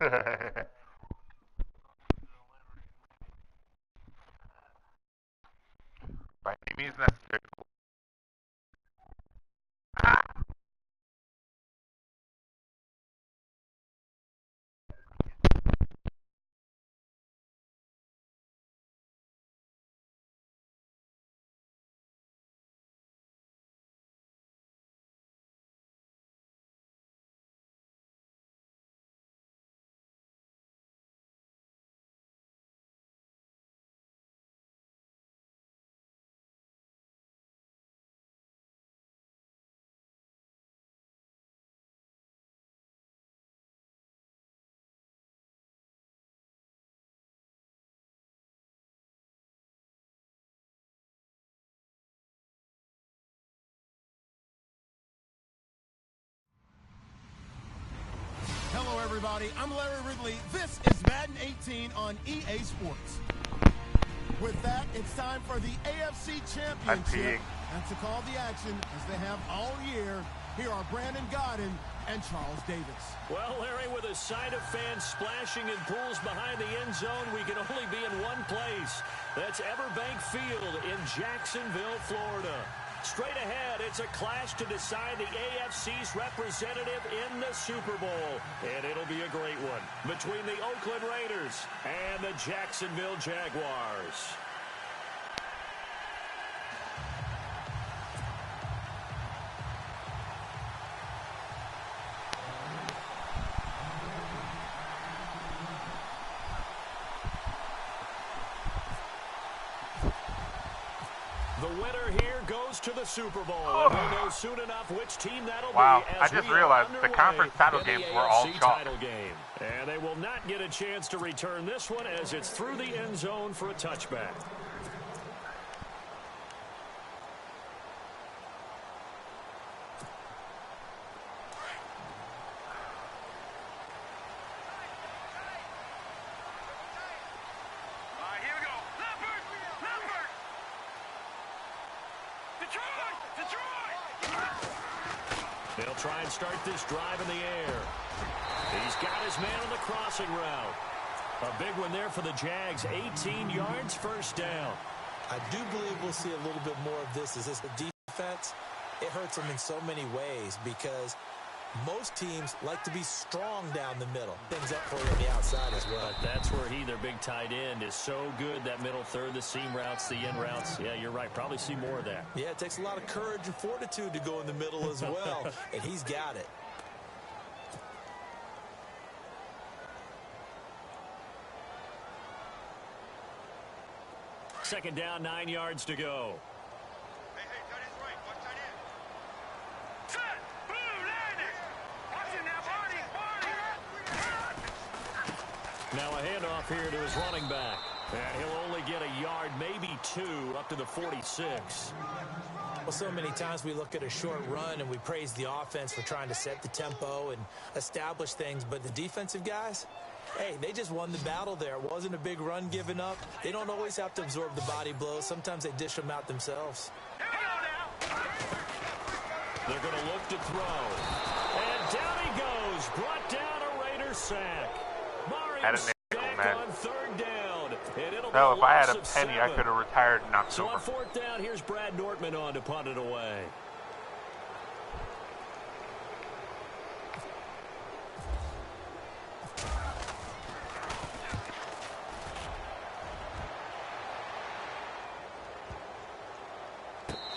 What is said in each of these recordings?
By any means necessary. Ah! Hello, everybody. I'm Larry Ridley. This is Madden 18 on EA Sports. With that, it's time for the AFC Championship. And to call the action, as they have all year, here are Brandon Godden and Charles Davis. Well, Larry, with a sight of fans splashing in pools behind the end zone, we can only be in one place. That's Everbank Field in Jacksonville, Florida. Straight ahead, it's a clash to decide the AFC's representative in the Super Bowl. And it'll be a great one between the Oakland Raiders and the Jacksonville Jaguars. The winner here goes to the Super Bowl. And we'll know soon enough which team that'll be. I just realized the conference title games were all chalk. And they will not get a chance to return this one as it's through the end zone for a touchback. They'll try and start this drive in the air. He's got his man on the crossing route. A big one there for the Jags. 18 yards, first down. I do believe we'll see a little bit more of this. Is this a defense? It hurts them in so many ways because most teams like to be strong down the middle. Things up for you on the outside as well. But that's where their big tight end, is so good. That middle third, the seam routes, the in routes. Yeah, you're right. Probably see more of that. Yeah, it takes a lot of courage and fortitude to go in the middle as well. And he's got it. Second down, 9 yards to go. Hey, tight end's right. Watch tight end. Set! Blue, landing! Watch it now, Barney! Now a handoff here to his running back. And he'll only get a yard, maybe two, up to the 46. Well, so many times we look at a short run and we praise the offense for trying to set the tempo and establish things. But the defensive guys, hey, they just won the battle there. It wasn't a big run given up. They don't always have to absorb the body blows. Sometimes they dish them out themselves. They're going to look to throw. And down he goes. Brought down a Raider sack. Mario sack on third down. And it'll be Hell, if I had a loss of penny, 7. I could have retired in So October. on fourth down, here's Brad Nortman on to punt it away.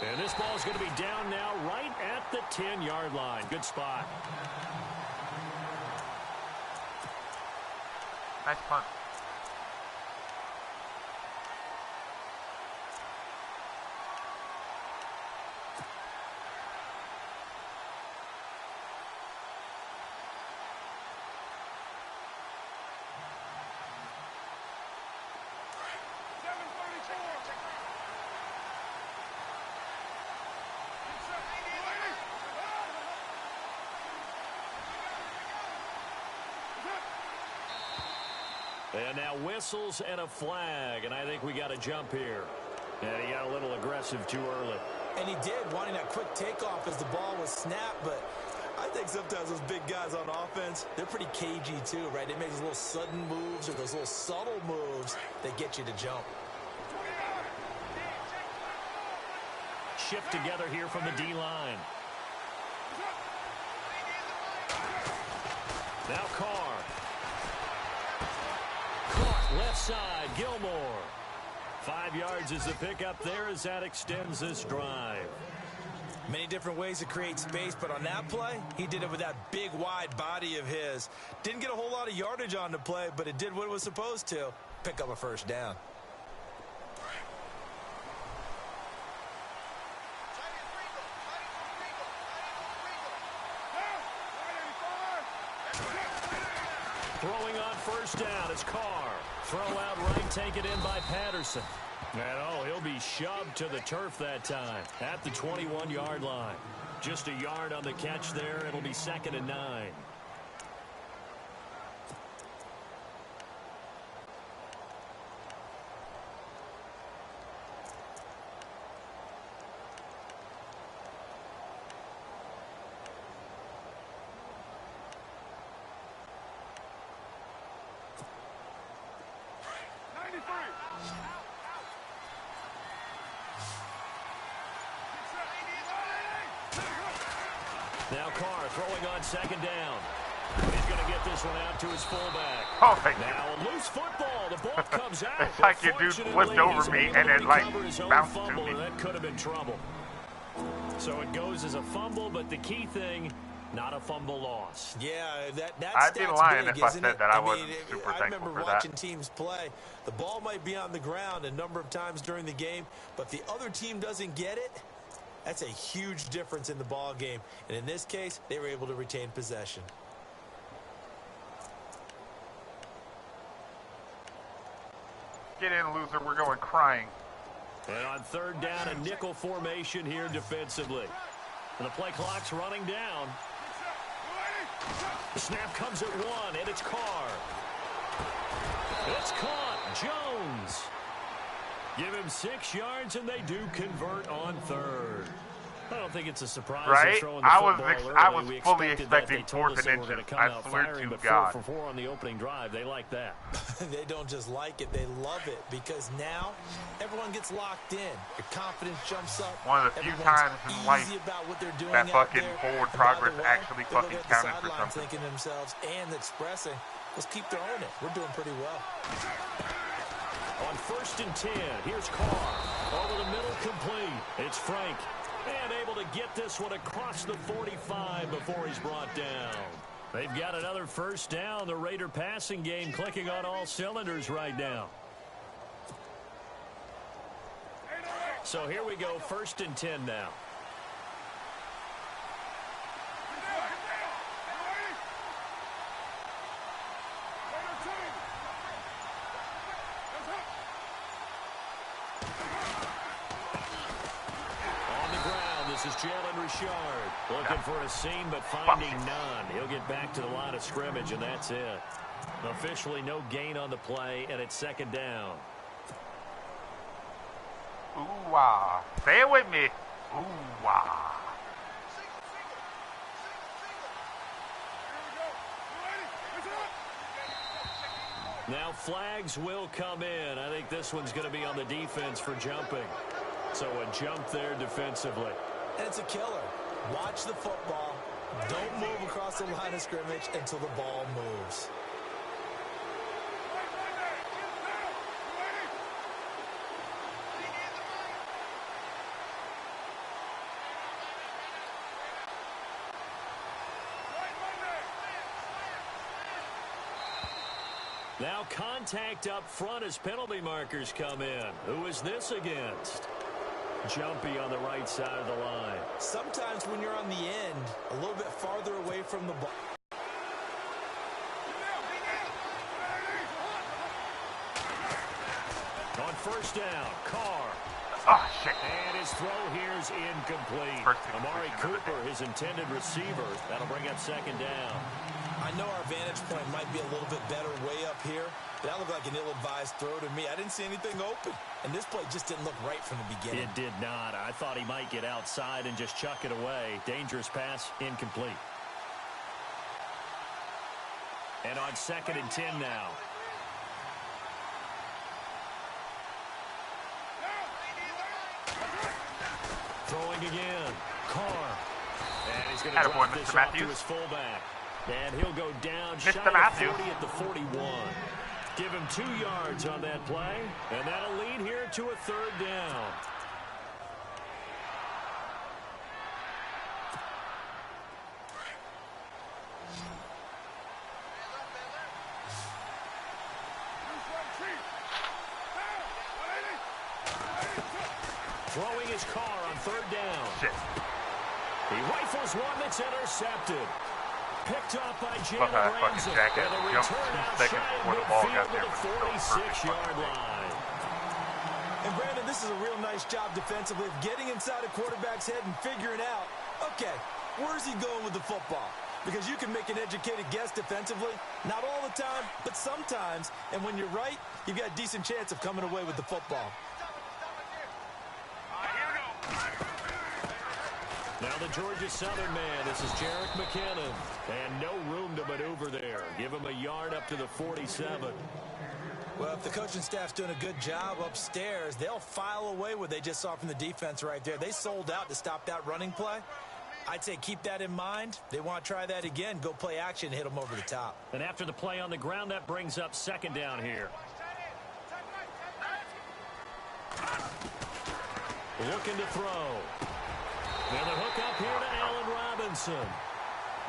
And this ball is going to be down now right at the 10-yard line. Good spot. Nice punt. And now whistles and a flag, and I think we got a jump here. And he got a little aggressive too early. And he did, wanting that quick takeoff as the ball was snapped, but I think sometimes those big guys on offense, they're pretty cagey too, right? They make those little sudden moves or those little subtle moves that get you to jump. Shift together here from the D-line. Now Carr. Caught left side, Gilmore. 5 yards is the pickup there as that extends this drive. Many different ways to create space, but on that play, he did it with that big, wide body of his. Didn't get a whole lot of yardage on the play, but it did what it was supposed to. Pick up a first down. Throwing on first down is Carr. Throw out right, take it in by Patterson. And oh, he'll be shoved to the turf that time at the 21-yard line. Just a yard on the catch there. It'll be 2nd and 9. Now Carr throwing on 2nd down. He's going to get this one out to his fullback. Oh, thank you. Now a loose football. The ball comes out. It's like your dude flipped over me and it like bounced to me. That could have been trouble. So it goes as a fumble, but the key thing, not a fumble loss. Yeah, that I'd be lying big, if I said it? that I wasn't super I thankful remember for watching that. teams play. The ball might be on the ground a number of times during the game, but the other team doesn't get it. That's a huge difference in the ball game. And in this case, they were able to retain possession. Get in, loser. We're going crying. And on 3rd down, a nickel formation here defensively. And the play clock's running down. The snap comes at 1, and it's Carr. It's caught. Jones. Give him 6 yards, and they do convert on 3rd. I don't think it's a surprise. Right? I was fully expecting 4th and inches. I swear to God. 4 for 4 on the opening drive. They like that. They don't just like it, they love it, because now everyone gets locked in. Your confidence jumps up. One of the few times in life about what they're doing that fucking there. forward progress Way, actually fucking counted for something. Thinking to themselves and expressing, let's keep throwing it. We're doing pretty well. On 1st and 10, here's Carr. Over the middle, complete. It's Frank. And able to get this one across the 45 before he's brought down. They've got another first down. The Raider passing game clicking on all cylinders right now. So here we go, 1st and 10 now. This is Jalen Richard looking for a seam but finding none. He'll get back to the line of scrimmage, and that's it. Officially no gain on the play, and it's 2nd down. Ooh-wah. Say it with me. Ooh-wah. Now flags will come in. I think this one's going to be on the defense for jumping. So a jump there defensively. And it's a killer. Watch the football. Don't move across the line of scrimmage until the ball moves. Now contact up front as penalty markers come in. Who is this against? Jumpy on the right side of the line. Sometimes when you're on the end, a little bit farther away from the ball. On 1st down, Carr. Oh, shit. And his throw here is incomplete. Amari Cooper, his intended receiver. That'll bring up 2nd down. I know our vantage point might be a little bit better way up here. That looked like an ill-advised throw to me. I didn't see anything open. And this play just didn't look right from the beginning. It did not. I thought he might get outside and just chuck it away. Dangerous pass, incomplete. And on 2nd and 10 now. Throwing again. Carr. And he's going to drop this off to his fullback. And he'll go down shy of 40 at the 41. Give him 2 yards on that play. And that'll lead here to a 3rd down. Throwing his car on 3rd down. Shit. He rifles one that's intercepted. Picked off by Jalen Ramsey. And the return out shy of midfield to the 46-yard line. And Brandon, this is a real nice job defensively of getting inside a quarterback's head and figuring out, okay, where's he going with the football? Because you can make an educated guess defensively. Not all the time, but sometimes. And when you're right, you've got a decent chance of coming away with the football. Now the Georgia Southern man, this is Jerick McKinnon. And no room to maneuver there. Give him a yard up to the 47. Well, if the coaching staff's doing a good job upstairs, they'll file away what they just saw from the defense right there. They sold out to stop that running play. I'd say keep that in mind. They want to try that again. Go play action and hit them over the top. And after the play on the ground, that brings up 2nd down here. Looking to throw. And the hook up here to Allen Robinson.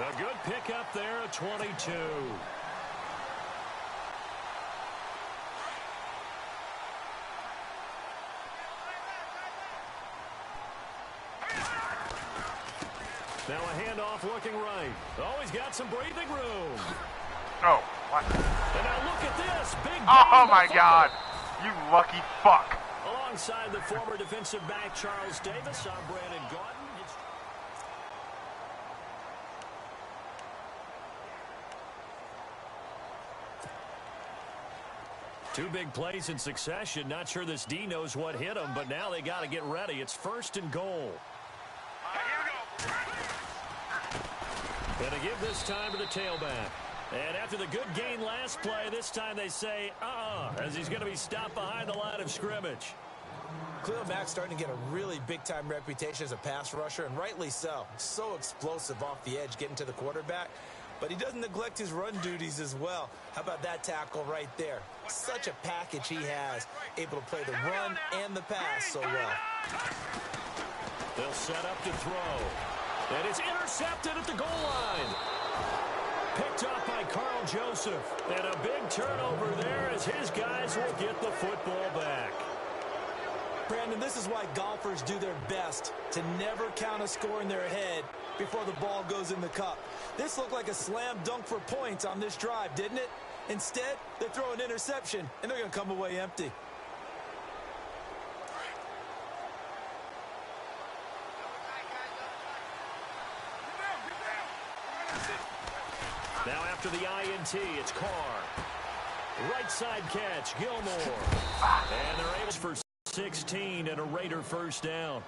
A good pickup there at 22. Now a handoff looking right. Oh, he's got some breathing room. Oh, what? And now look at this. Big oh, my God. You lucky fuck. Alongside the former defensive back Charles Davis, I'm Brandon Gordon. Two big plays in succession. Not sure this D knows what hit him, but now they got to get ready. It's 1st and goal. And to give this time to the tailback. And after the good gain last play, this time they say, as he's going to be stopped behind the line of scrimmage. Khalil Mack's starting to get a really big-time reputation as a pass rusher, and rightly so. So explosive off the edge getting to the quarterback. But he doesn't neglect his run duties as well. How about that tackle right there? Such a package he has, able to play the run and the pass so well. They'll set up to throw. And it's intercepted at the goal line. Picked up by Carl Joseph. And a big turnover there as his guys will get the football back. Brandon, this is why golfers do their best to never count a score in their head before the ball goes in the cup. This looked like a slam dunk for points on this drive, didn't it? Instead, they throw an interception, and they're going to come away empty. Now after the INT, it's Carr. Right side catch, Gilmore. And they're able for 16 and a Raider 1st down.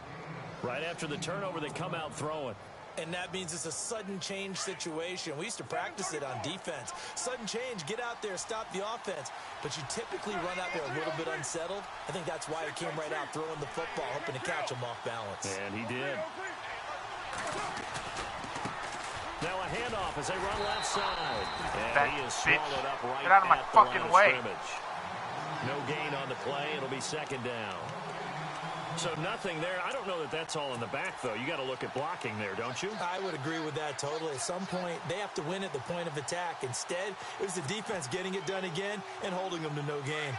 Right after the turnover, they come out throwing. And that means it's a sudden change situation. We used to practice it on defense. Sudden change, get out there, stop the offense. But you typically run out there a little bit unsettled. I think that's why he came right out throwing the football, hoping to catch him off balance. And he did. Now a handoff as they run left side. And he is swallowed up right Get out of my fucking way. No gain on the play. It'll be 2nd down. So nothing there. I don't know that that's all in the back, though. You got to look at blocking there, don't you? I would agree with that totally. At some point, they have to win at the point of attack. Instead, it was the defense getting it done again and holding them to no gain.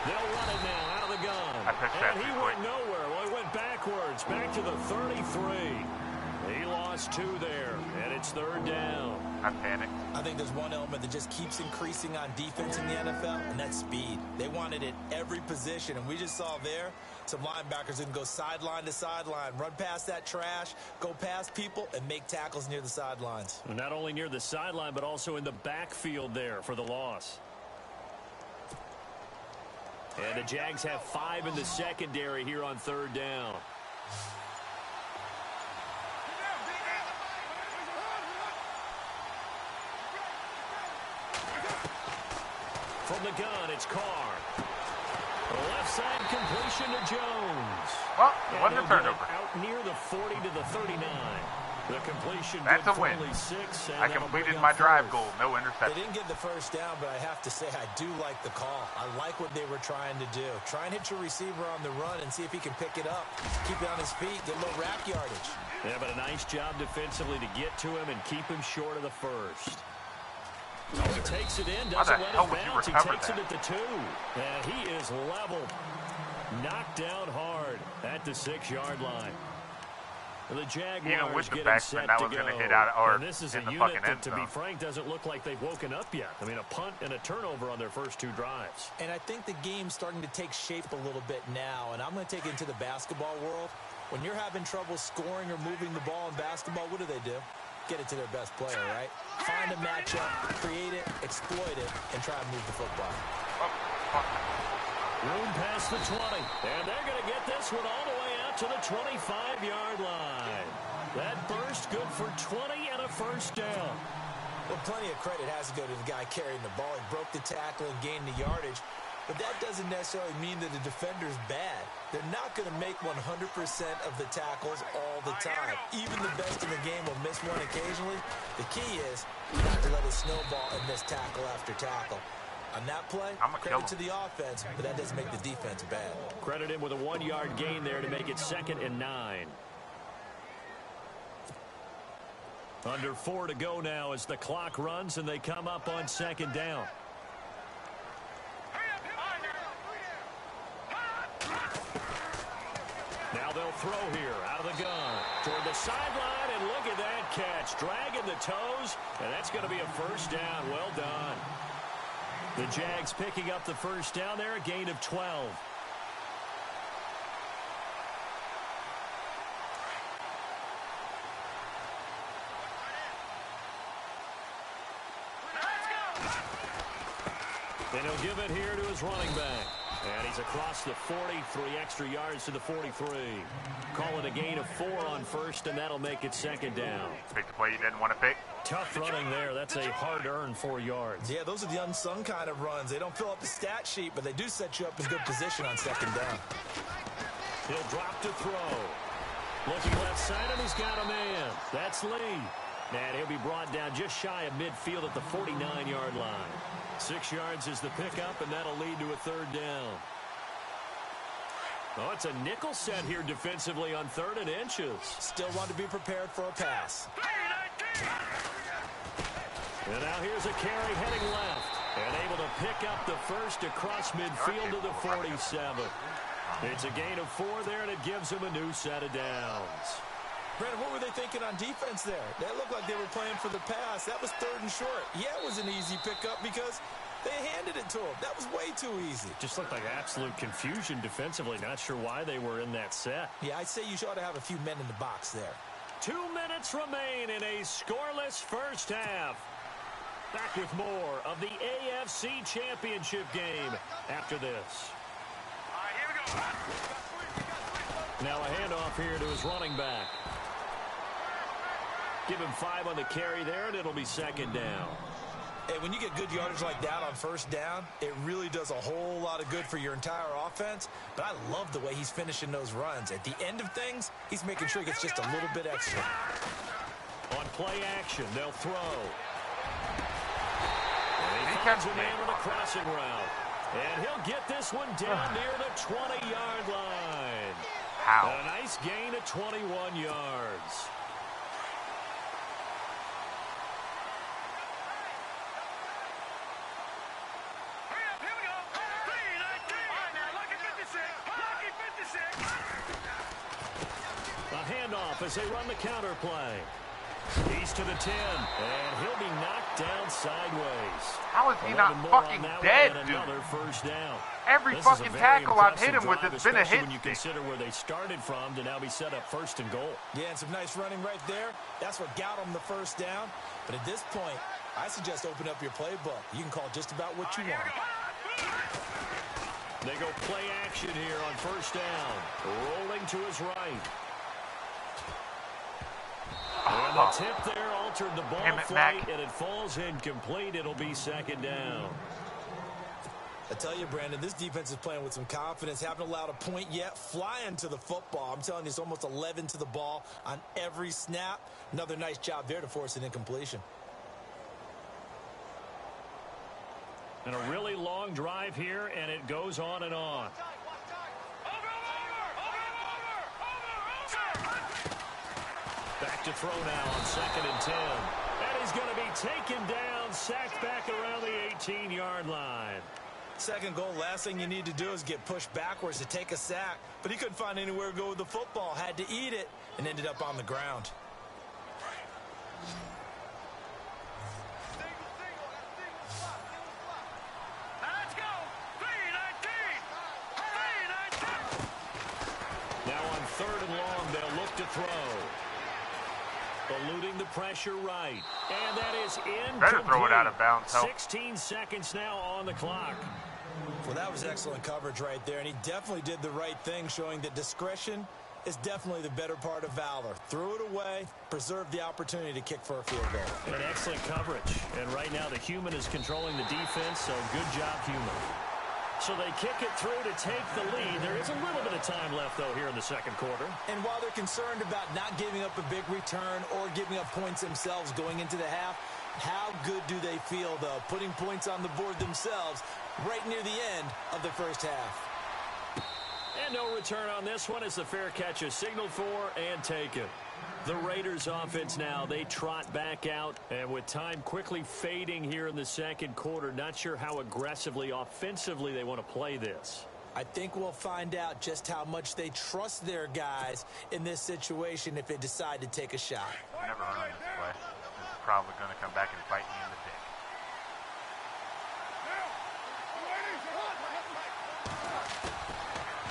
They'll run it now out of the gun. And he went nowhere. Well, he went backwards, back to the 33. He lost 2 there, and it's 3rd down. I panicked. I think there's one element that just keeps increasing on defense in the NFL, and that's speed. They want it at every position, and we just saw there some linebackers that can go sideline to sideline, run past that trash, go past people, and make tackles near the sidelines. Not only near the sideline, but also in the backfield there for the loss. And the Jags have 5 in the secondary here on 3rd down. From the gun, it's Carr. Left side completion to Jones. Well, it wasn't a turnover. Out near the 40 to the 39. The completion. That's a win. I completed my drive goal. No They interception. didn't get the first down, but I have to say I do like the call. I like what they were trying to do. Try and hit your receiver on the run and see if he can pick it up. Keep it on his feet, get a little rack yardage. Yeah, but a nice job defensively to get to him and keep him short of the first. He takes it in, How the doesn't let hell it would you bounce. He recover takes that? it at the 2. And he is leveled. Knocked down hard at the 6-yard line. The Jaguars Even with the getting backman, set that to was going to go. hit out or And this is in a the unit fucking that, end to be zone. frank, doesn't look like they've woken up yet. I mean, a punt and a turnover on their first 2 drives. And I think the game's starting to take shape a little bit now, and I'm going to take it into the basketball world. When you're having trouble scoring or moving the ball in basketball, what do? Get it to their best player, right? Find a matchup, create it, exploit it, and try and move the football. Room past the 20. And they're going to get this one all the way out to the 25-yard line. That burst good for 20 and a first down. Well, plenty of credit has to go to the guy carrying the ball. He broke the tackle and gained the yardage. But that doesn't necessarily mean that the defender's bad. They're not going to make 100% of the tackles all the time. Even the best in the game will miss one occasionally. The key is not to let it snowball and miss tackle after tackle. On that play, credit to the offense, but that doesn't make the defense bad. Credit him with a 1-yard gain there to make it 2nd and 9. Under 4 to go now as the clock runs and they come up on 2nd down. Now they'll throw here out of the gun toward the sideline, and look at that catch. Dragging the toes, and that's going to be a first down. Well done. The Jags picking up the first down there, a gain of 12. And he'll give it here to his running back. And he's across the 40, 3 extra yards to the 43. Call it a gain of 4 on first, and that'll make it 2nd down. Pick the play you didn't want to pick. Tough running there. That's a hard-earned 4 yards. Yeah, those are the unsung kind of runs. They don't fill up the stat sheet, but they do set you up in good position on 2nd down. He'll drop to throw. Looking left side, and he's got a man. That's Lee. And he'll be brought down just shy of midfield at the 49-yard line. 6 yards is the pickup, and that'll lead to a 3rd down. Oh, it's a nickel set here defensively on 3rd and inches. Still want to be prepared for a pass. And now here's a carry heading left. And able to pick up the first across midfield to the 47. It's a gain of 4 there, and it gives him a new set of downs. Brandon, what were they thinking on defense there? That looked like they were playing for the pass. That was 3rd and short. Yeah, it was an easy pickup because they handed it to him. That was way too easy. Just looked like absolute confusion defensively. Not sure why they were in that set. Yeah, I'd say you ought to have a few men in the box there. 2 minutes remain in a scoreless first half. Back with more of the AFC Championship game after this. Now a handoff here to his running back. Give him 5 on the carry there, and it'll be 2nd down. Hey, when you get good yardage like that on 1st down, it really does a whole lot of good for your entire offense. But I love the way he's finishing those runs. At the end of things, he's making sure he gets just a little bit extra. On play action, they'll throw. And he finds a man on a crossing route. And he'll get this one down near the 20-yard line. How? A nice gain of 21 yards. A handoff as they run the counter play. He's to the 10, and he'll be knocked down sideways. How is he not fucking dead, dude? Another first down. Every This fucking is a very tackle I've hit him impressive with drive, has been a especially hit when you stick. consider where they started from to now be set up 1st and goal. Yeah, and some nice running right there. That's what got them the first down. But at this point, I suggest open up your playbook. You can call just about what you want. They go play action here on first down. Rolling to his right. And the tip there altered the ball flight, and it falls incomplete. It'll be second down. I tell you, Brandon, this defense is playing with some confidence. Haven't allowed a point yet. Flying to the football. I'm telling you, it's almost 11 to the ball on every snap. Another nice job there to force an incompletion. And a really long drive here, and it goes on and on. Back to throw now on 2nd and 10. And he's going to be taken down, sacked back around the 18-yard line. Second goal, last thing you need to do is get pushed backwards to take a sack. But he couldn't find anywhere to go with the football. Had to eat it and ended up on the ground. Let's go. 3-19. Now on 3rd and long, they'll look to throw. Eluding the pressure right. And that is incomplete. Better throw it out of bounds. 16 seconds now on the clock. Well, that was excellent coverage right there, and he definitely did the right thing, showing that discretion is definitely the better part of valor. Threw it away, preserved the opportunity to kick for a field goal. And excellent coverage. And right now the human is controlling the defense, so good job, human. So they kick it through to take the lead. There is a little bit of time left, though, here in the second quarter. And while they're concerned about not giving up a big return or giving up points themselves going into the half, how good do they feel, though, putting points on the board themselves right near the end of the first half? And no return on this one as the fair catch is signaled for and taken. The Raiders offense now, they trot back out, and with time quickly fading here in the second quarter, not sure how aggressively, offensively they want to play this. I think we'll find out just how much they trust their guys in this situation if they decide to take a shot. Never run this play. It's probably going to come back and bite me in the dick.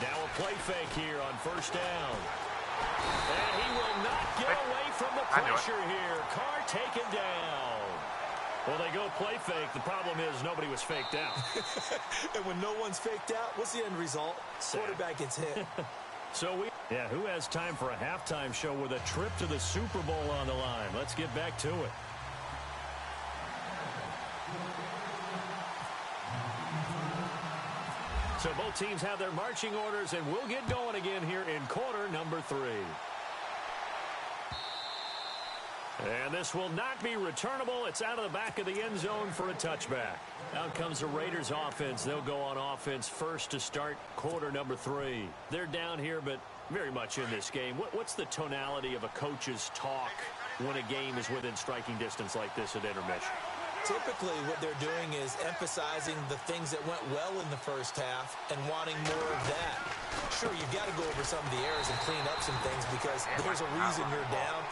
Now a play fake here on first down. And he will not get away from the pressure here. Carr taken down. Well, they go play fake. The problem is nobody was faked out. And when no one's faked out, what's the end result? Quarterback gets hit. Who has time for a halftime show with a trip to the Super Bowl on the line? Let's get back to it. So both teams have their marching orders, and we'll get going again here in quarter number 3. And this will not be returnable. It's out of the back of the end zone for a touchback. Out comes the Raiders offense. They'll go on offense first to start quarter number 3. They're down here, but very much in this game. What's the tonality of a coach's talk when a game is within striking distance like this at intermission? Typically, what they're doing is emphasizing the things that went well in the first half and wanting more of that. Sure, you've got to go over some of the errors and clean up some things because there's a reason you're down.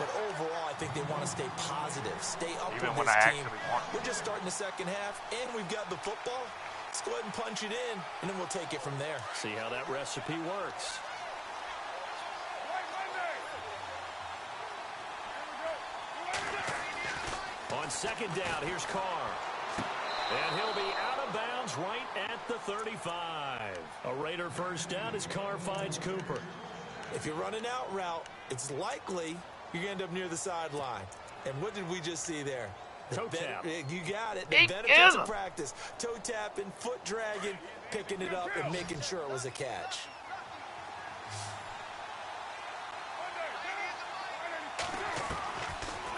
But overall, I think they want to stay positive, stay up with this team. We're just starting the second half, and we've got the football. Let's go ahead and punch it in, and then we'll take it from there. See how that recipe works. On second down, here's Carr. And he'll be out of bounds right at the 35. A Raider first down as Carr finds Cooper. If you run an out route, it's likely you're going to end up near the sideline. And what did we just see there? Toe tap. You got it. The benefits of practice. Toe tapping, foot dragging, picking it up, and making sure it was a catch.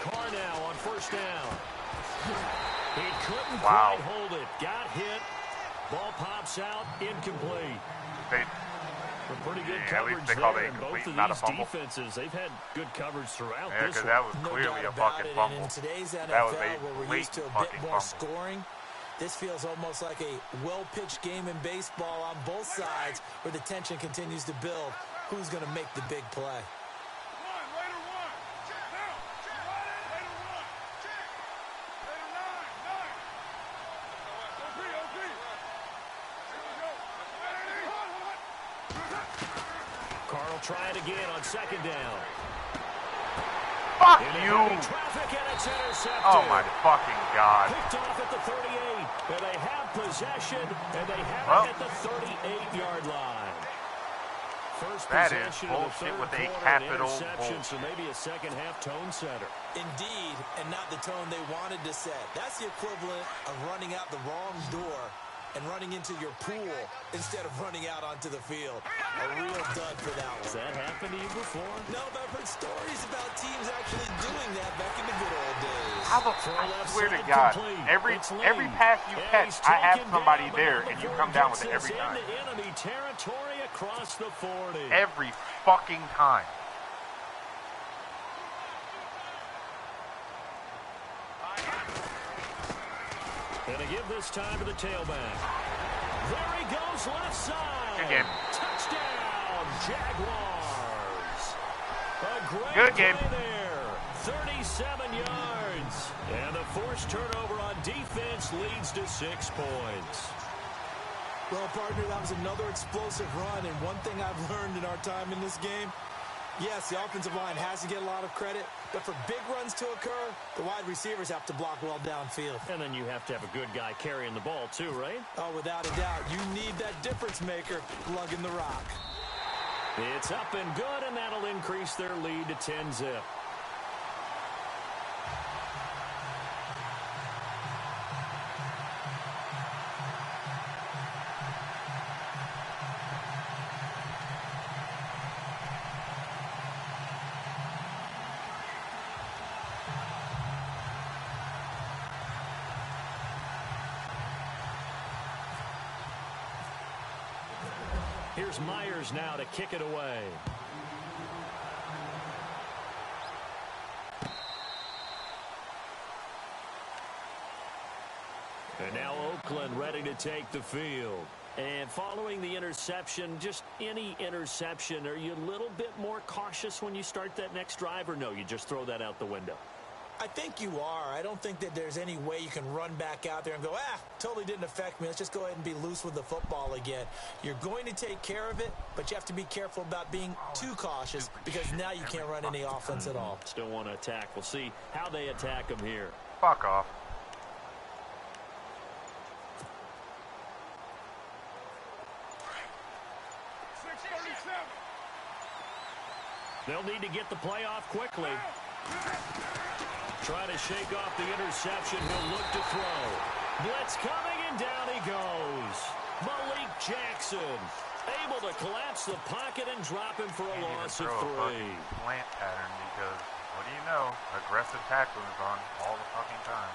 Carr now on first down. He couldn't quite hold it. Got hit. Ball pops out. Incomplete. Pretty good coverage there, and both of these defenses, they've had good coverage throughout this one. That was clearly a fucking fumble. And in today's NFL, where we're used to a bit more scoring, this feels almost like a well-pitched game in baseball on both sides where the tension continues to build. Who's going to make the big play? Try it again on second down. Fuck you! Traffic and it's intercepted. Oh my fucking god. Picked off at the 38, and they have possession, and they have it at the 38-yard line. First That is possession of the bullshit third with a quarter, capital an interception, so bullshit. maybe a second-half tone setter. Indeed, and not the tone they wanted to set. That's the equivalent of running out the wrong door and running into your pool instead of running out onto the field. A real dud for that one. Has that happened to you before? No, but I've heard stories about teams actually doing that back in the good old days. I swear to God, every pass you catch, I have somebody there, and you come down with it every time. Enemy territory across the 40. Every fucking time. Gonna give this time to the tailback. There he goes, left side. Good game. Touchdown, Jaguars. A great Good game. play there. 37 yards. And the forced turnover on defense leads to 6 points. Well, partner, that was another explosive run, and one thing I've learned in our time in this game, yes, the offensive line has to get a lot of credit, but for big runs to occur, the wide receivers have to block well downfield. And then you have to have a good guy carrying the ball too, right? Oh, without a doubt. You need that difference maker lugging the rock. It's up and good, and that'll increase their lead to 10-zip. Here's Myers now to kick it away. And now Oakland ready to take the field. And following the interception, just any interception, are you a little bit more cautious when you start that next drive, or no, you just throw that out the window? I think you are. I don't think that there's any way you can run back out there and go, totally didn't affect me. Let's just go ahead and be loose with the football again. You're going to take care of it, but you have to be careful about being too cautious because now you can't run any offense at all. Still want to attack. We'll see how they attack them here. Fuck off. They'll need to get the play off quickly. Trying to shake off the interception. He'll look to throw. Blitz coming, and down he goes. Malik Jackson able to collapse the pocket and drop him for a loss of 3. Slant pattern because, what do you know? Aggressive tackling is on all the fucking time.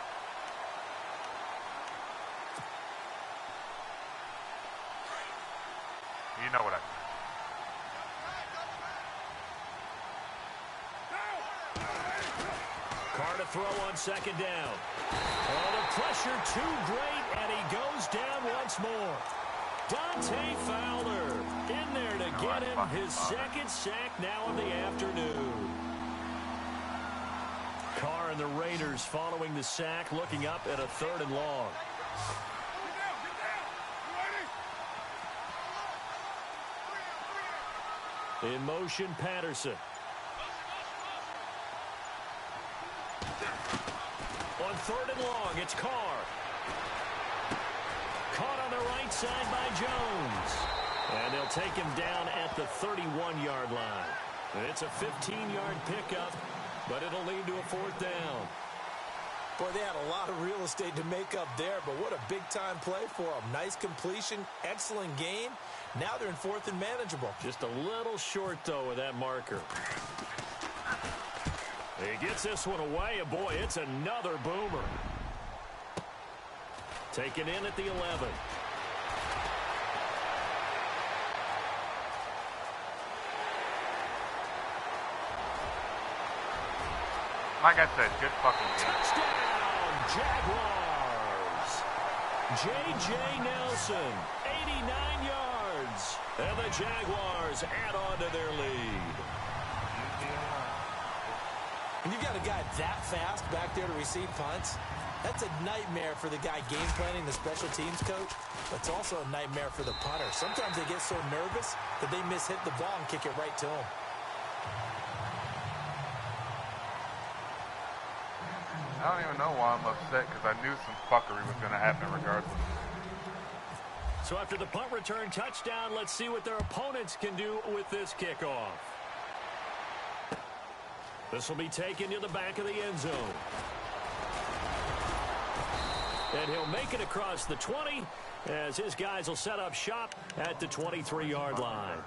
You know what I mean. Carr to throw on second down. Oh, the pressure too great, and he goes down once more. Dante Fowler in there to get him his second sack now in the afternoon. Carr and the Raiders following the sack, looking up at a 3rd and long. In motion, Patterson. On 3rd and long, it's Carr. Caught on the right side by Jones. And they'll take him down at the 31-yard line. It's a 15-yard pickup, but it'll lead to a 4th down. Boy, they had a lot of real estate to make up there, but what a big-time play for them. Nice completion, excellent gain. Now they're in 4th and manageable. Just a little short, though, with that marker. He gets this one away, and boy, it's another boomer. Taken in at the 11. Like I said, good fucking game. Touchdown, Jaguars. J.J. Nelson, 89 yards. And the Jaguars add on to their lead. When you've got a guy that fast back there to receive punts, that's a nightmare for the guy game planning, the special teams coach, but it's also a nightmare for the punter. Sometimes they get so nervous that they miss hit the ball and kick it right to him. I don't even know why I'm upset, because I knew some fuckery was going to happen regardless. So after the punt return touchdown, let's see what their opponents can do with this kickoff. This will be taken to the back of the end zone. And he'll make it across the 20 as his guys will set up shop at the 23-yard line.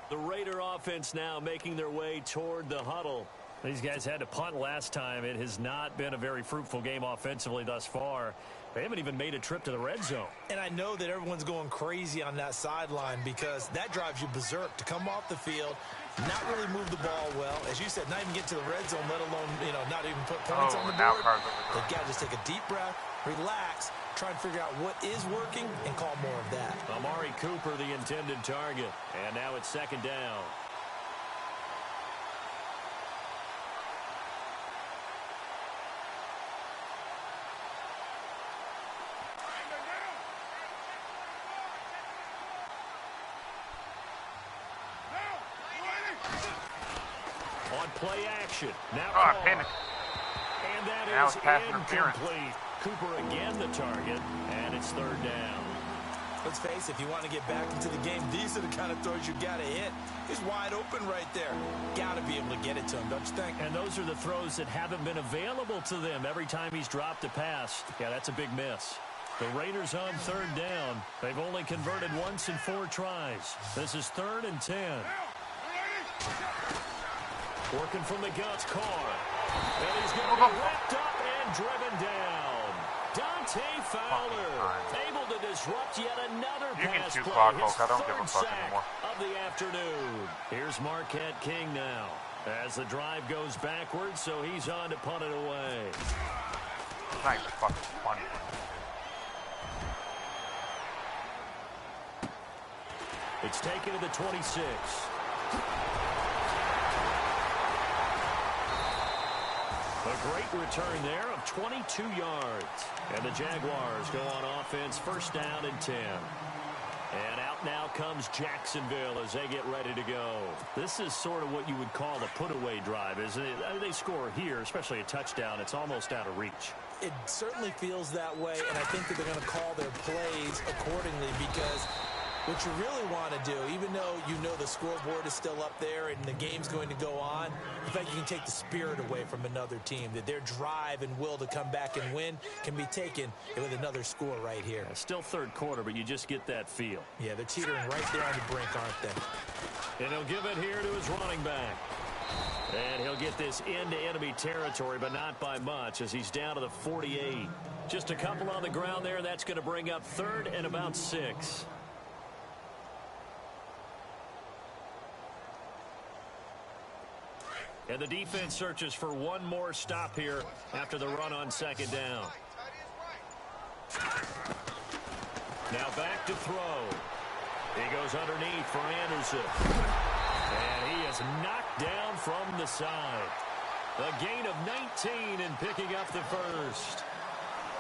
The Raider offense now making their way toward the huddle. These guys had to punt last time. It has not been a very fruitful game offensively thus far. They haven't even made a trip to the red zone. And I know that everyone's going crazy on that sideline because that drives you berserk to come off the field, not really move the ball well. As you said, not even get to the red zone, let alone, not even put points on the board. They've got to just take a deep breath, relax, try and figure out what is working, and call more of that. Amari Cooper, the intended target. And now it's second down. Play action. Now panic. And that now is incomplete. Cooper again the target, and it's third down. Let's face it, if you want to get back into the game, these are the kind of throws you got to hit. He's wide open right there. Got to be able to get it to him, don't you think? And those are the throws that haven't been available to them every time he's dropped a pass. Yeah, that's a big miss. The Raiders on third down. They've only converted once in 4 tries. This is 3rd and 10. Working from the guts, Carr. And he's going to be wrapped up and driven down. Dante Fowler able to disrupt yet another pass play. His third sack of the afternoon. Here's Marquette King now as the drive goes backwards, so he's on to punt it away. Nice fucking funny. It's taken to the 26. A great return there of 22 yards. And the Jaguars go on offense, first down and 10. And out now comes Jacksonville as they get ready to go. This is sort of what you would call a put-away drive, isn't it? I mean, they score here, especially a touchdown. It's almost out of reach. It certainly feels that way, and I think that they're going to call their plays accordingly because what you really want to do, even though you know the scoreboard is still up there and the game's going to go on, in fact, you can take the spirit away from another team, that their drive and will to come back and win can be taken with another score right here. Yeah, still third quarter, but you just get that feel. Yeah, they're teetering right there on the brink, aren't they? And he'll give it here to his running back. And he'll get this into enemy territory, but not by much as he's down to the 48. Just a couple on the ground there. That's going to bring up 3rd and about 6. And the defense searches for one more stop here after the run on second down. Now back to throw. He goes underneath for Anderson. And he is knocked down from the side. A gain of 19 and picking up the first.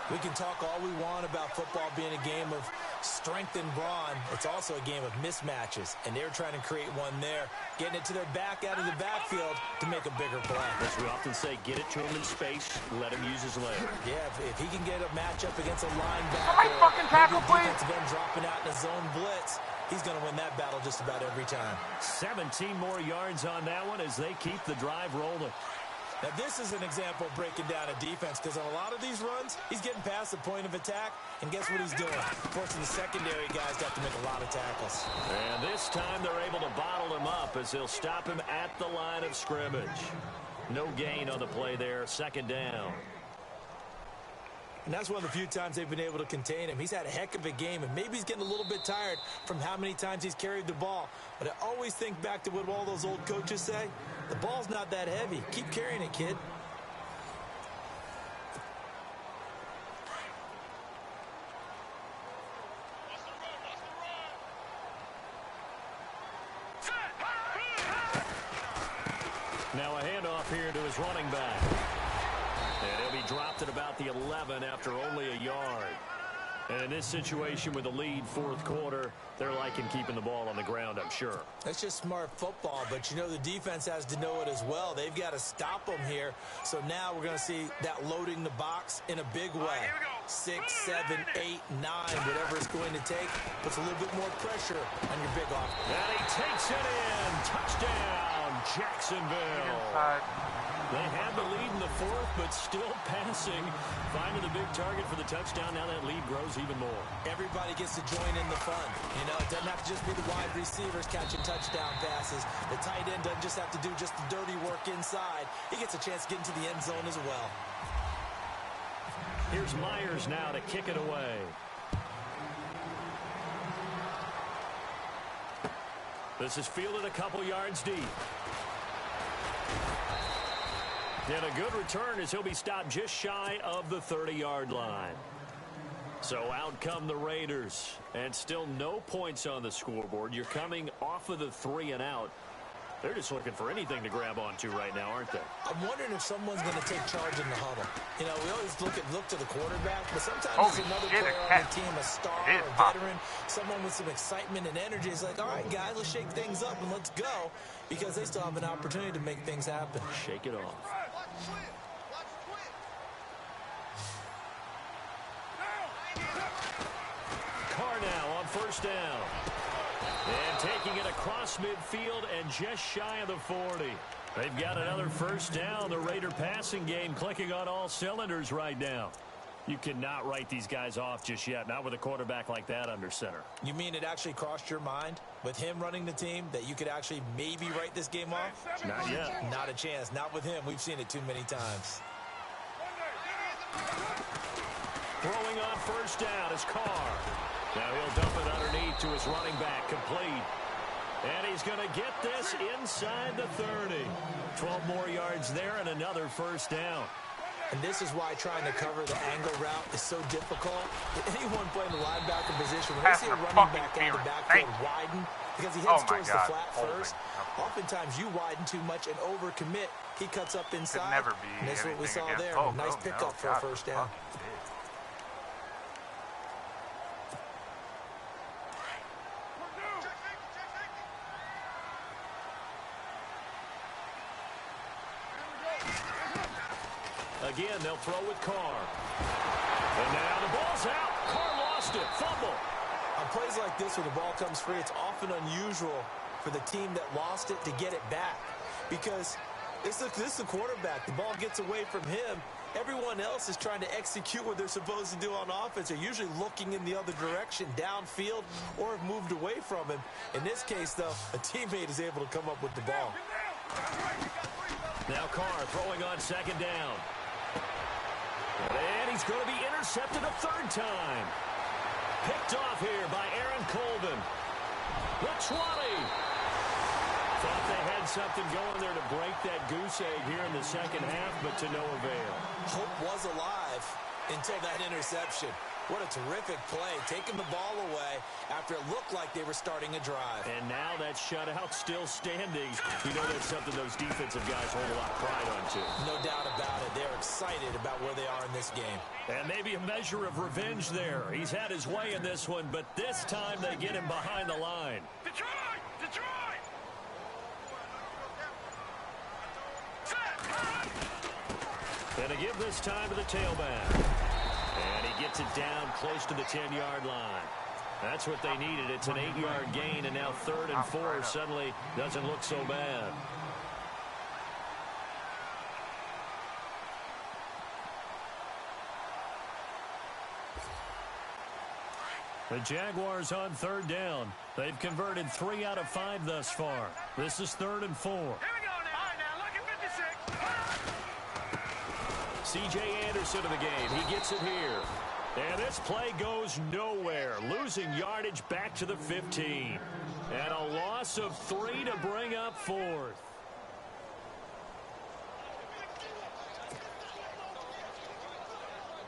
We can talk all we want about football being a game of strength and brawn. It's also a game of mismatches, and they're trying to create one there, getting it to their back out of the backfield to make a bigger play. As we often say, get it to him in space, let him use his leg. Yeah, if he can get a matchup against a linebacker, somebody fucking tackle, please. Defensive end dropping out in a zone blitz, he's going to win that battle just about every time. 17 more yards on that one as they keep the drive rolling. Now, this is an example of breaking down a defense because on a lot of these runs, he's getting past the point of attack, and guess what he's doing? Forcing the secondary guys to have to make a lot of tackles. And this time they're able to bottle him up as they'll stop him at the line of scrimmage. No gain on the play there, second down. And that's one of the few times they've been able to contain him. He's had a heck of a game, and maybe he's getting a little bit tired from how many times he's carried the ball. But I always think back to what all those old coaches say. The ball's not that heavy. Keep carrying it, kid. Now a handoff here to his running back. And he'll be dropped at about the 11 after only a yard. And in this situation with a lead fourth quarter, they're liking keeping the ball on the ground, I'm sure. That's just smart football, but you know the defense has to know it as well. They've got to stop them here. So now we're going to see that loading the box in a big way. 6, 7, 8, 9, whatever it's going to take, puts a little bit more pressure on your big offense. And he takes it in. Touchdown, Jacksonville. They had the lead in the fourth, but still passing. Finding the big target for the touchdown. Now that lead grows even more. Everybody gets to join in the fun. You know, it doesn't have to just be the wide receivers catching touchdown passes. The tight end doesn't just have to do just the dirty work inside. He gets a chance to get into the end zone as well. Here's Myers now to kick it away. This is fielded a couple yards deep. And a good return as he'll be stopped just shy of the 30-yard line. So out come the Raiders. And still no points on the scoreboard. You're coming off of the 3 and out. They're just looking for anything to grab onto right now, aren't they? I'm wondering if someone's going to take charge in the huddle. You know, we always look to the quarterback, but sometimes it's another player on the team, a star, a veteran, someone with some excitement and energy. It's like, all right, guys, let's shake things up and let's go, because they still have an opportunity to make things happen. Shake it off. Carr now on first down. And taking it across midfield and just shy of the 40. They've got another first down. The Raider passing game clicking on all cylinders right now. You cannot write these guys off just yet, not with a quarterback like that under center. You mean it actually crossed your mind with him running the team that you could actually maybe write this game off? Not yet. Not a chance. Not with him. We've seen it too many times. Throwing on first down is Carr. Now he'll dump it underneath to his running back, complete. And he's going to get this inside the 30. 12 more yards there and another first down. And this is why trying to cover the angle route is so difficult. Anyone playing the linebacker position, when they see a running back out of the backfield widen, because he heads towards the flat first, oftentimes you widen too much and overcommit. He cuts up inside. And that's what we saw there. Nice pickup for a first down. Again, they'll throw with Carr. And now the ball's out. Carr lost it. Fumble. On plays like this where the ball comes free, it's often unusual for the team that lost it to get it back. Because this is the quarterback. The ball gets away from him. Everyone else is trying to execute what they're supposed to do on offense. They're usually looking in the other direction, downfield, or have moved away from him. In this case, though, a teammate is able to come up with the ball. Now Carr throwing on second down. And he's going to be intercepted a third time. Picked off here by Aaron Colvin. The 20. Thought they had something going there to break that goose egg here in the second half, but to no avail. Hope was alive until that interception. What a terrific play, taking the ball away after it looked like they were starting a drive. And now that shutout still standing. You know that's something those defensive guys hold a lot of pride on, too. No doubt about it. They're excited about where they are in this game. And maybe a measure of revenge there. He's had his way in this one, but this time they get him behind the line. Detroit! Detroit! And to give this time to the tailback. And he gets it down close to the 10-yard line. That's what they needed. It's an 8-yard gain, and now 3rd and 4 suddenly doesn't look so bad. The Jaguars on 3rd down. They've converted 3 out of 5 thus far. This is 3rd and 4. Here we go now. All right, now, look at 56. C.J. Anderson of the game. He gets it here. And this play goes nowhere. Losing yardage back to the 15. And a loss of 3 to bring up 4th.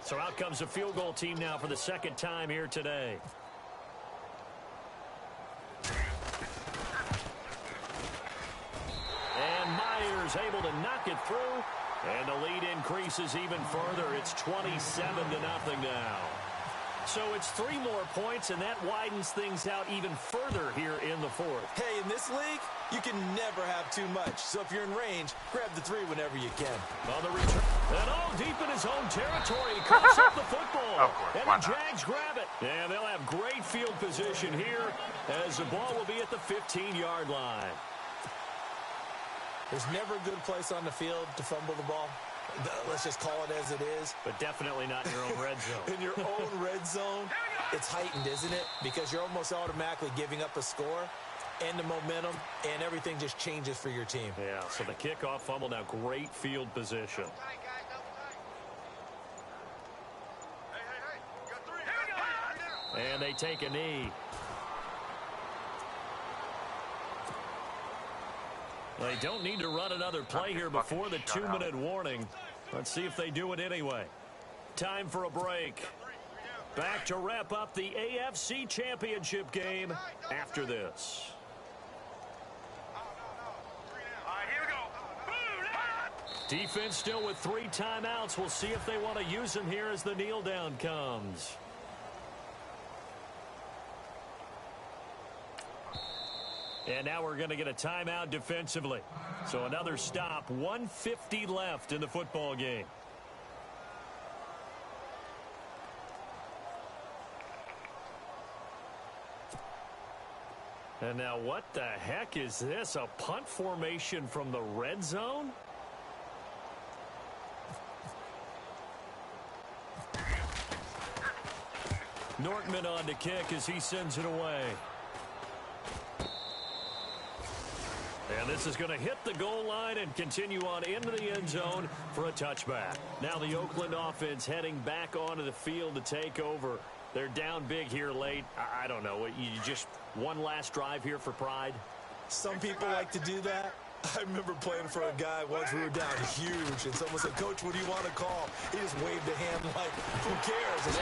So out comes the field goal team now for the second time here today. And Myers able to knock it through. And the lead increases even further. It's 27-0 now. So it's 3 more points, and that widens things out even further here in the fourth. Hey, in this league, you can never have too much. So if you're in range, grab the 3 whenever you can. On the return, and all deep in his own territory, he coughs up the football. Of course, and why the not? Jags grab it. And they'll have great field position here as the ball will be at the 15-yard line. There's never a good place on the field to fumble the ball. Let's just call it as it is. But definitely not in your own red zone. In your own red zone, it's heightened, isn't it? Because you're almost automatically giving up a score and the momentum, and everything just changes for your team. Yeah, so the kickoff fumble, now great field position. And they take a knee. They don't need to run another play here before the 2-minute warning. Let's see if they do it anyway. Time for a break. Back to wrap up the AFC Championship game after this. Defense still with 3 timeouts. We'll see if they want to use them here as the kneel down comes. And now we're going to get a timeout defensively. So another stop, 1:50 left in the football game. And now what the heck is this? A punt formation from the red zone? Nortman on to kick as he sends it away. And this is going to hit the goal line and continue on into the end zone for a touchback. Now the Oakland offense heading back onto the field to take over. They're down big here late. I don't know. You just one last drive here for pride? Some people like to do that. I remember playing for a guy once. We were down huge, and someone said, "Coach, what do you want to call?" He just waved a hand like, who cares? And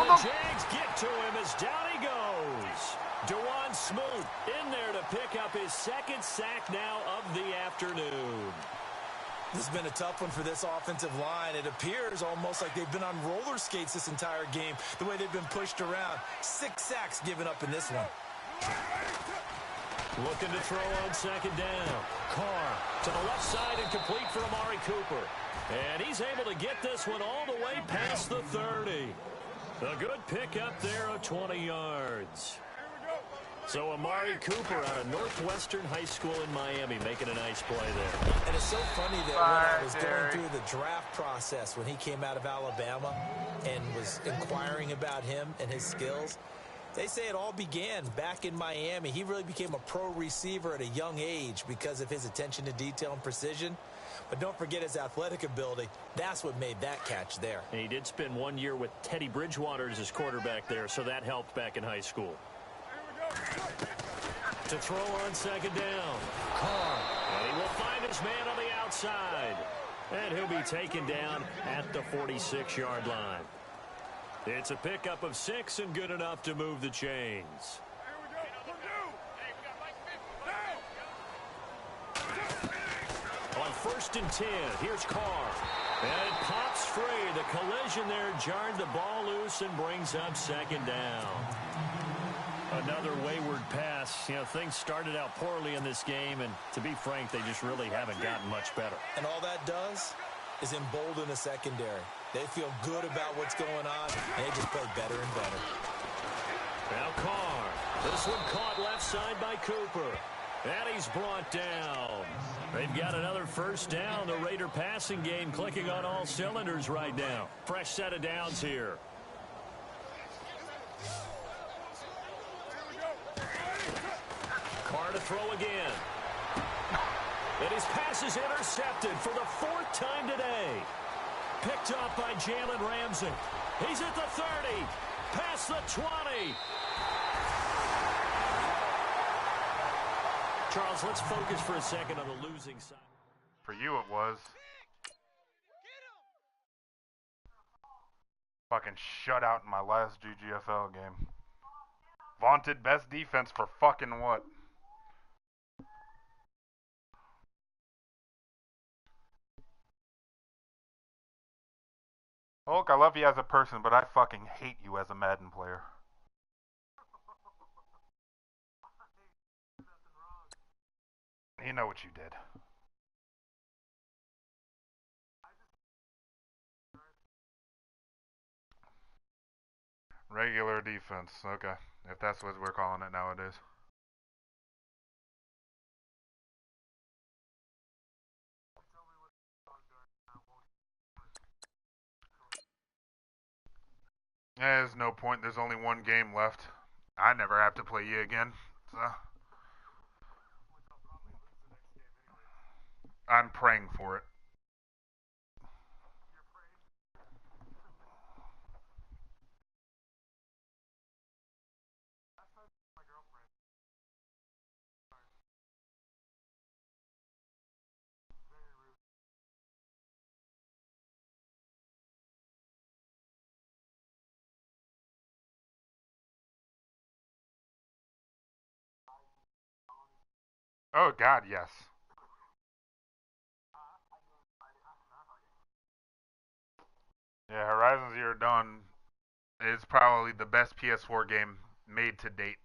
the Jags get to him as down he goes. Dewan Smoot in there to pick up his 2nd sack now of the afternoon. This has been a tough one for this offensive line. It appears almost like they've been on roller skates this entire game, the way they've been pushed around. 6 sacks given up in this one. Looking to throw on 2nd down. Carr to the left side and complete for Amari Cooper. And he's able to get this one all the way past the 30. A good pickup there of 20 yards. So Amari Cooper out of Northwestern High School in Miami making a nice play there. And it's so funny that when I was going through the draft process when he came out of Alabama and was inquiring about him and his skills, they say it all began back in Miami. He really became a pro receiver at a young age because of his attention to detail and precision. But don't forget his athletic ability. That's what made that catch there. And he did spend 1 year with Teddy Bridgewater as his quarterback there, so that helped back in high school. To throw on 2nd down. Carr. And he will find his man on the outside. And he'll be taken down at the 46-yard line. It's a pickup of 6 and good enough to move the chains. On 1st and 10, here's Carr. And it pops free. The collision there jarred the ball loose and brings up 2nd down. Another wayward pass. You know, things started out poorly in this game, and to be frank, they just really haven't gotten much better. And all that does is embolden the secondary. They feel good about what's going on, and they just play better and better. Now Carr. This one caught left side by Cooper. And he's brought down. They've got another 1st down. The Raider passing game clicking on all cylinders right now. Fresh set of downs here. Carr to throw again. And his pass is intercepted for the 4th time today. Picked up by Jalen Ramsey. He's at the 30. Past the 20. Charles, let's focus for a second on the losing side. For you, it was. Fucking shutout in my last GGFL game. Vaunted best defense for fucking what? Hulk, I love you as a person, but I fucking hate you as a Madden player. You know what you did. Regular defense. Okay. If that's what we're calling it nowadays. There's no point. There's only one game left. I never have to play you again. So I'm praying for it. Oh God, yes. Yeah, Horizon Zero Dawn is probably the best PS4 game made to date.